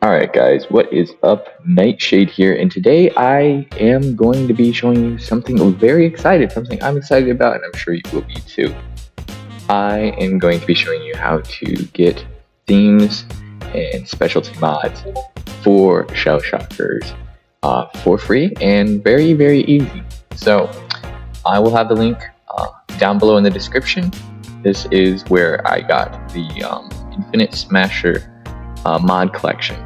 Alright guys, what is up? Nightshade here, and today I am going to be showing you something very excited, something I'm excited about, and I'm sure you will be too. I am going to be showing you how to get themes and specialty mods for Shell Shockers for free and very, very easy. So I will have the link down below in the description. This is where I got the Infinite Smasher mod collection.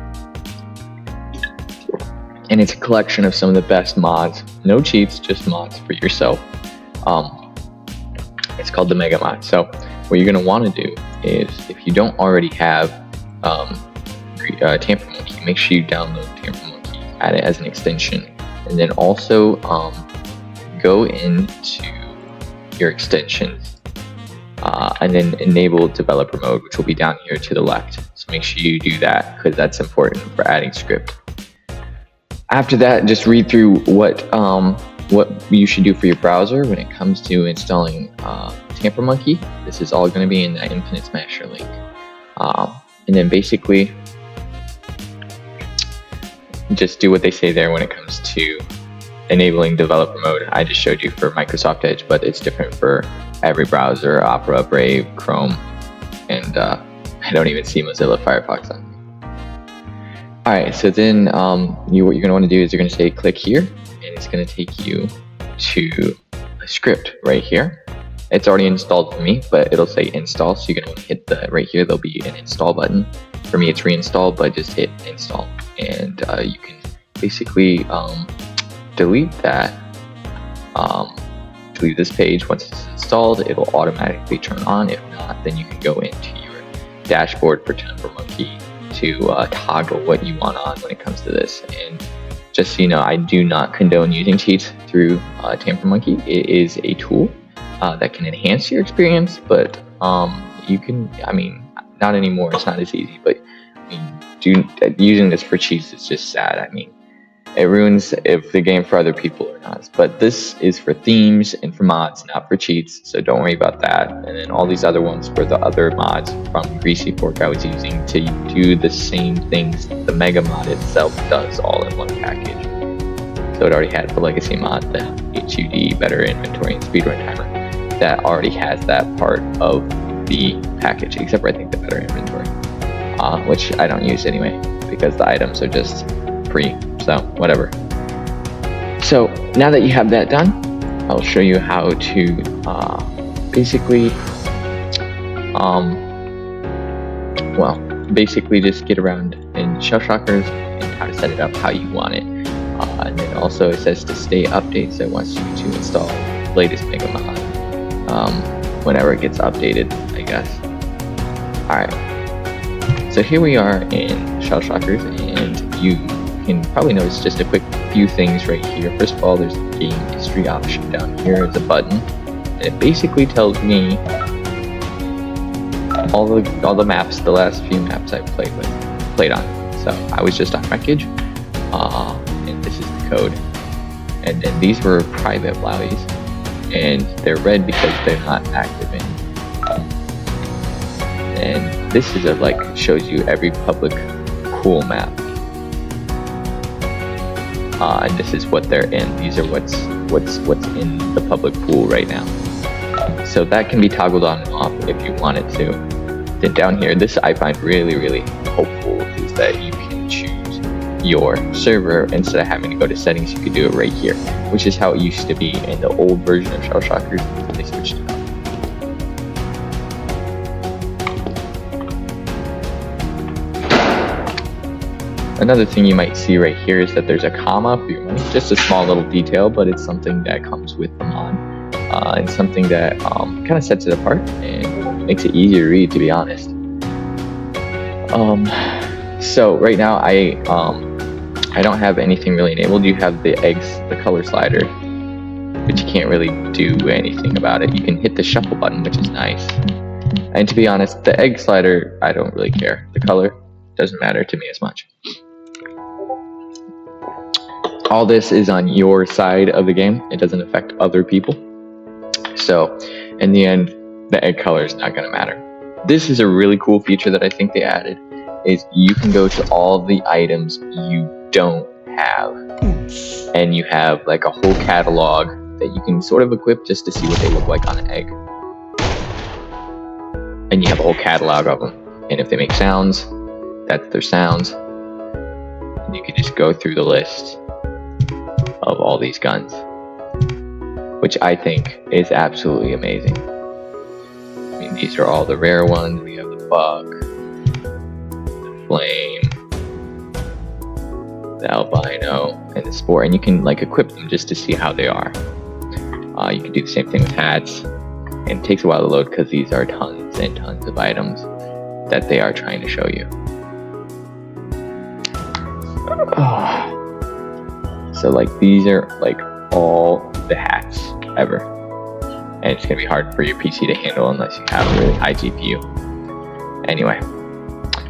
And it's a collection of some of the best mods. No cheats, just mods for yourself. It's called the Mega Mod. So what you're going to want to do is, if you don't already have Tamper Monkey, make sure you download Tamper Monkey, add it as an extension, and then also go into your extensions and then enable developer mode, which will be down here to the left. So make sure you do that because that's important for adding script. After that, just read through what you should do for your browser when it comes to installing Tamper Monkey. This is all going to be in that Infinite Smasher link. And then basically, just do what they say there when it comes to enabling developer mode. I just showed you for Microsoft Edge, but it's different for every browser: Opera, Brave, Chrome, and I don't even see Mozilla Firefox on. Alright, so then what you're going to want to do is you're going to say click here, and it's going to take you to a script right here. It's already installed for me, but it'll say install, so you're going to want to hit the right here. There'll be an install button. For me it's reinstall, but just hit install, and you can basically delete that. Delete this page. Once it's installed, it'll automatically turn on. If not, then you can go into your dashboard for Tamper Monkey to toggle what you want on when it comes to this. And just so you know, I do not condone using cheats through Tamper Monkey. It is a tool that can enhance your experience, but you can, not anymore, it's not as easy, but using this for cheats is just sad. It ruins if the game for other people or not. But this is for themes and for mods, not for cheats, so don't worry about that. And then all these other ones were the other mods from Greasy Fork I was using to do the same things the Mega Mod itself does, all in one package. So it already had for Legacy Mod the HUD, Better Inventory, and Speedrun Timer. That already has that part of the package, except for I think the Better Inventory, which I don't use anyway because the items are just free. So whatever. So now that you have that done, I'll show you how to basically just get around in Shell Shockers and how to set it up how you want it. And then also it says to stay updated, so it wants you to install the latest Mega Mod whenever it gets updated, I guess. Alright, so here we are in Shell Shockers, and you can probably notice just a quick few things right here. First of all, there's the game history option down here. It's a button, and it basically tells me all the maps, the last few maps I've played on. So I was just on Wreckage, and this is the code. And then these were private wowies, and they're red because they're not active in. And this is shows you every public cool map. And this is what they're in. These are what's in the public pool right now. So that can be toggled on and off if you wanted to. Then down here, this I find really, really helpful, is that you can choose your server instead of having to go to settings. You could do it right here, which is how it used to be in the old version of Shell Shockers. They switched it up. Another thing you might see right here is that there's a comma for your money. Just a small little detail, but it's something that comes with the mod. And something that kind of sets it apart and makes it easier to read, to be honest. So right now I don't have anything really enabled. You have the color slider, but you can't really do anything about it. You can hit the shuffle button, which is nice. And to be honest, the egg slider, I don't really care. The color doesn't matter to me as much. All this is on your side of the game. It doesn't affect other people. So in the end, the egg color is not going to matter. This is a really cool feature that I think they added. is you can go to all the items you don't have, and you have like a whole catalog that you can sort of equip just to see what they look like on an egg. And you have a whole catalog of them, and if they make sounds, that's their sounds. And you can just go through the list of all these guns, which I think is absolutely amazing. I mean, these are all the rare ones. We have the buck, the flame, the albino, and the sport, and you can like equip them just to see how they are. You can do the same thing with hats, and it takes a while to load because these are tons and tons of items that they are trying to show you. So like these are like all the hats ever, and it's gonna be hard for your PC to handle unless you have a really high GPU. Anyway,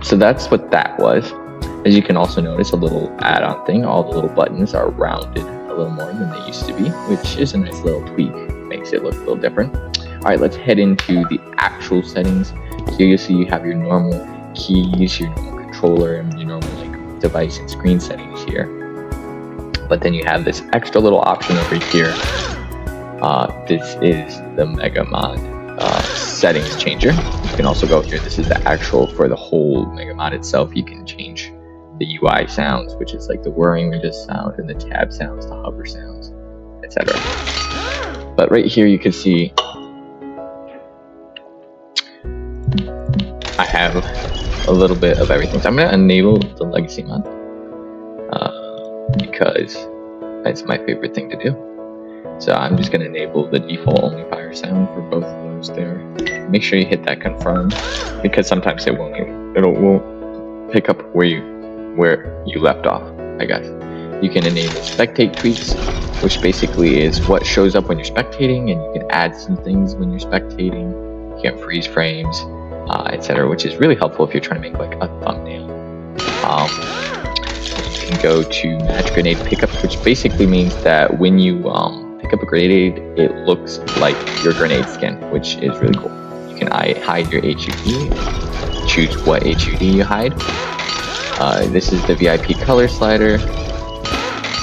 so that's what that was. As you can also notice, a little add-on thing, all the little buttons are rounded a little more than they used to be, which is a nice little tweak, makes it look a little different. Alright, let's head into the actual settings. So you'll see you have your normal keys, your normal controller, and your normal like device and screen settings here. But then you have this extra little option over here. This is the Mega Mod settings changer. You can also go here. This is the actual for the whole Mega Mod itself. You can change the UI sounds, which is like the whirring resist sound, and the tab sounds, the hover sounds, etc. But right here you can see I have a little bit of everything. So I'm going to enable the legacy mod because that's my favorite thing to do. So I'm just going to enable the default only fire sound for both of those there. Make sure you hit that confirm, because sometimes it won't pick up where you left off, I guess. You can enable spectate tweaks, which basically is what shows up when you're spectating, and you can add some things when you're spectating. You can freeze frames, etc., which is really helpful if you're trying to make like a thumbnail. You can go to match grenade pickup, which basically means that when you pick up a grenade, it looks like your grenade skin, which is really cool. You can hide your HUD, choose what HUD you hide. This is the VIP color slider,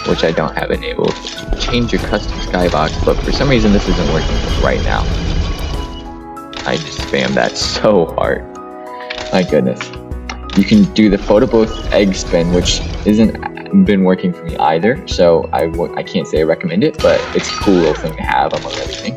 which I don't have enabled. You can change your custom skybox, but for some reason this isn't working right now. I just spammed that so hard. My goodness. You can do the photo booth egg spin, which isn't been working for me either, so I can't say I recommend it, but it's a cool little thing to have among everything.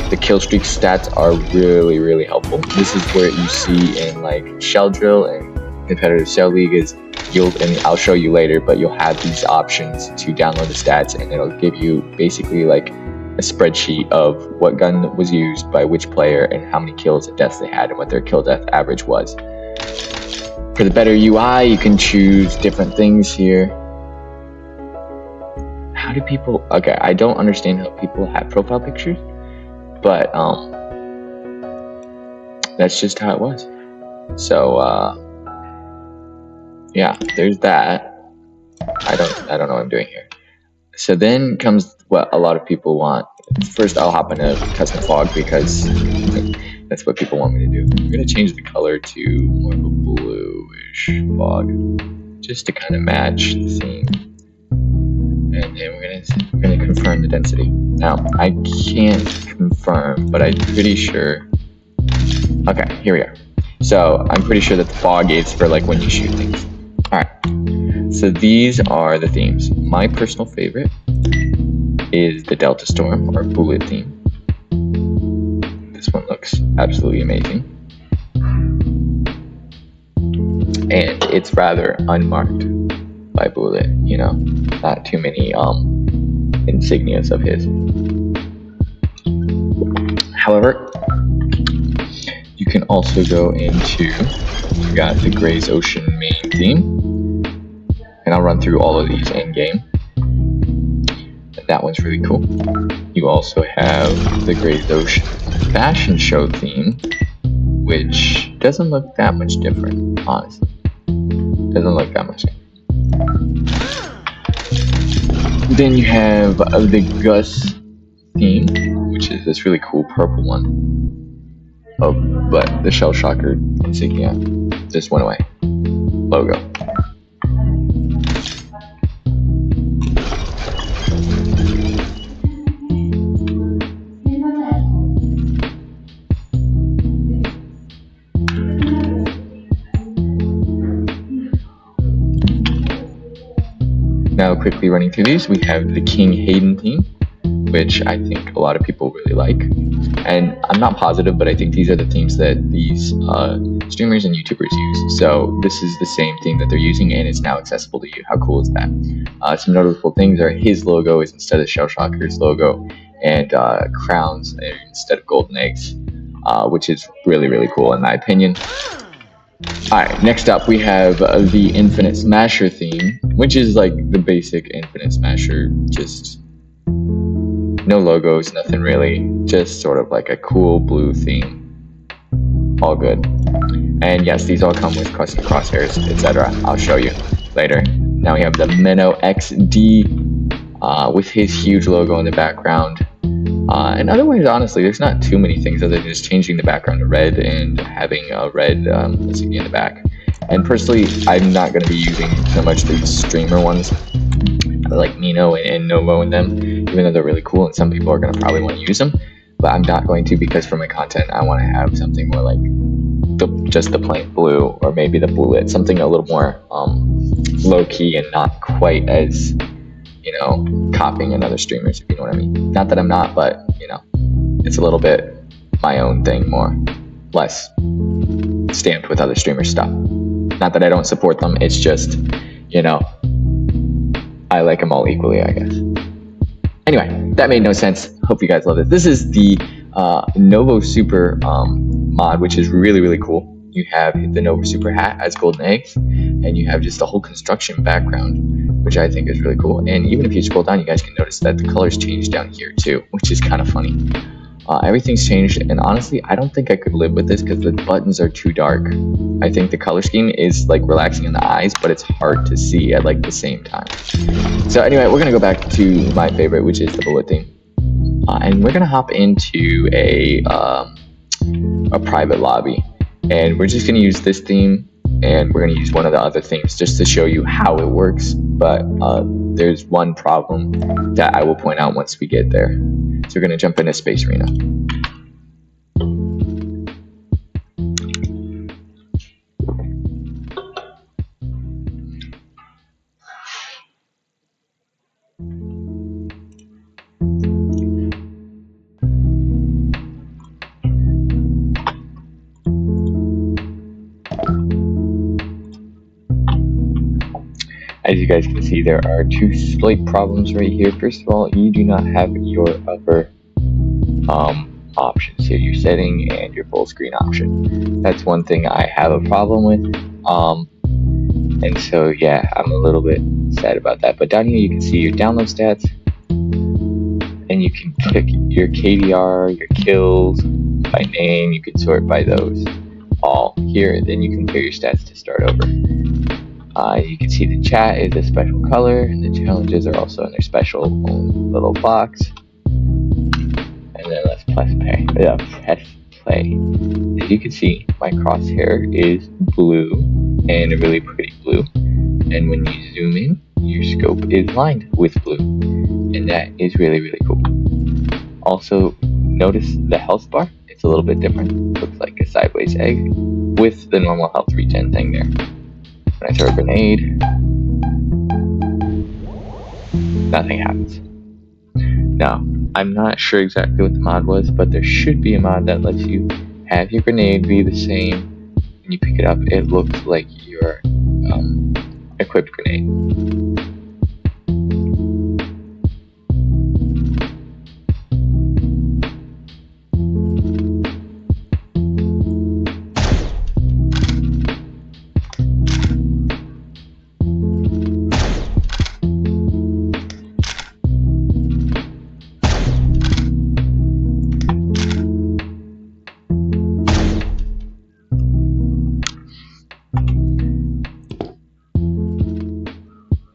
The kill streak stats are really, really helpful. This is where you see in like Shell Drill and Competitive Shell League is and I'll show you later, but you'll have these options to download the stats, and it'll give you basically like a spreadsheet of what gun was used by which player and how many kills and deaths they had and what their kill death average was. For the better UI, you can choose different things here. How do people... Okay, I don't understand how people have profile pictures, but that's just how it was. So yeah, there's that. I don't know what I'm doing here. So then comes what a lot of people want. First, I'll hop into custom fog because that's what people want me to do. I'm gonna change the color to more of a bluish fog, just to kind of match the theme. And then we're gonna confirm the density. Now I can't confirm, but I'm pretty sure. Okay, here we are. So I'm pretty sure that the fog is for like when you shoot things. All right. So these are the themes. My personal favorite is the Delta Storm or Bullet theme. This one looks absolutely amazing. And it's rather unmarked by Bullet, you know, not too many insignias of his. However, you can also go into, you got the Gray's Ocean main theme. And I'll run through all of these in game. That one's really cool. You also have the Gray's Ocean fashion show theme, which doesn't look that much different, honestly. Doesn't look that much different. Then you have the Gus theme, which is this really cool purple one. Oh, but the Shell Shocker insignia just went away. logo. Now, quickly running through these, we have the King Hayden theme, which I think a lot of people really like. And I'm not positive, but I think these are the themes that these streamers and YouTubers use. So this is the same theme that they're using, and it's now accessible to you. How cool is that? Some notable things are his logo is instead of Shell Shocker's logo, and crowns instead of golden eggs, which is really, really cool in my opinion. Alright, next up we have the Infinite Smasher theme, which is like the basic Infinite Smasher, just no logos, nothing really, just sort of like a cool blue theme. All good. And yes, these all come with custom crosshairs, etc. I'll show you later. Now we have the Menno XD with his huge logo in the background. And otherwise, honestly, there's not too many things other than just changing the background to red and having a red insignia in the back. And personally, I'm not going to be using so much these streamer ones like Nino and Novo and them, even though they're really cool and some people are going to probably want to use them. But I'm not going to, because for my content, I want to have something more like just the plain blue, or maybe the bullet, something a little more low-key and not quite as, you know, copying another streamers, if you know what I mean. Not that I'm not, but, you know, it's a little bit my own thing, more, less stamped with other streamers stuff. Not that I don't support them, it's just, you know, I like them all equally, I guess. Anyway, that made no sense. Hope you guys love it. This is the Novo Super mod, which is really, really cool. You have the Novo Super hat as golden eggs, and you have just the whole construction background, which I think is really cool. And even if you scroll down, you guys can notice that the colors change down here too, which is kind of funny. Everything's changed, and honestly, I don't think I could live with this because the buttons are too dark. I think the color scheme is like relaxing in the eyes, but it's hard to see at like the same time. So anyway, we're gonna go back to my favorite, which is the bullet theme, and we're gonna hop into a private lobby, and we're just gonna use this theme, and we're gonna use one of the other themes just to show you how it works. But there's one problem that I will point out once we get there. So we're going to jump into Space Arena. As you guys can see, there are two slight problems right here. First of all, you do not have your upper options here, your setting and your full screen option. That's one thing I have a problem with. And so yeah, I'm a little bit sad about that. But down here you can see your download stats, and you can pick your KDR, your kills by name. You can sort by those all here, and then you compare your stats to start over. You can see the chat is a special color, and the challenges are also in their special little box. And then let's press play. As you can see, my crosshair is blue, and a really pretty blue. And when you zoom in, your scope is lined with blue, and that is really, really cool. Also, notice the health bar. It's a little bit different. Looks like a sideways egg with the normal health regen thing there. When I throw a grenade, nothing happens. Now, I'm not sure exactly what the mod was, but there should be a mod that lets you have your grenade be the same. When you pick it up, it looks like your equipped grenade.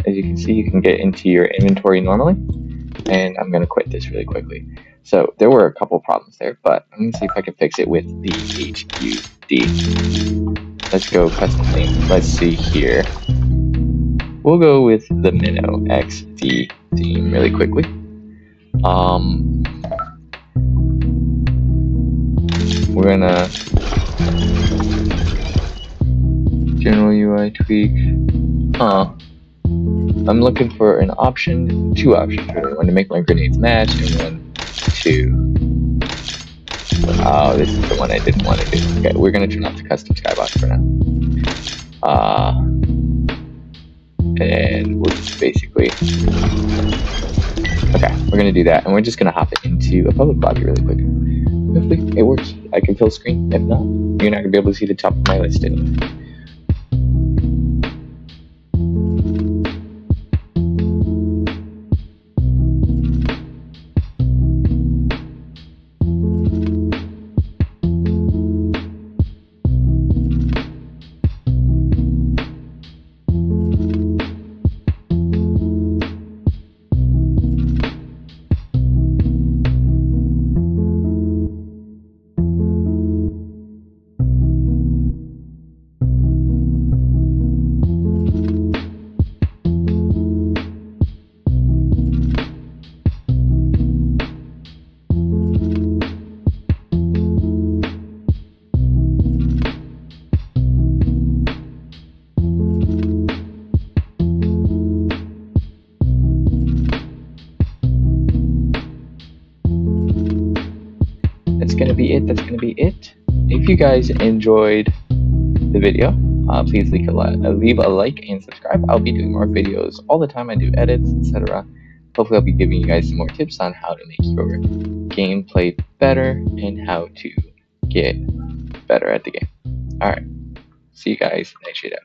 As you can see, you can get into your inventory normally, and I'm going to quit this really quickly. So there were a couple problems there, but I'm going to see if I can fix it with the HUD. let's go custom theme. Let's see here. We'll go with the Minnow XD theme really quickly. We're gonna general UI tweak. I'm looking for an option, two options really. One to make my grenades match, and one to. Oh, this is the one I didn't want to do. Okay, we're gonna turn off the custom skybox for now. And we'll just basically. Okay, we're gonna do that, and we're just gonna hop into a public lobby really quick. Hopefully it works. I can fill screen. If not, you're not gonna be able to see the top of my list anyway. That's gonna be it. If you guys enjoyed the video, please leave a like and subscribe. I'll be doing more videos all the time. I do edits, etc. Hopefully I'll be giving you guys some more tips on how to make your gameplay better and how to get better at the game. Alright, see you guys next video.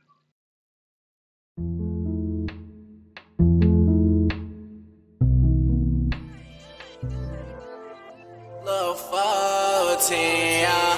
Love 14, yeah.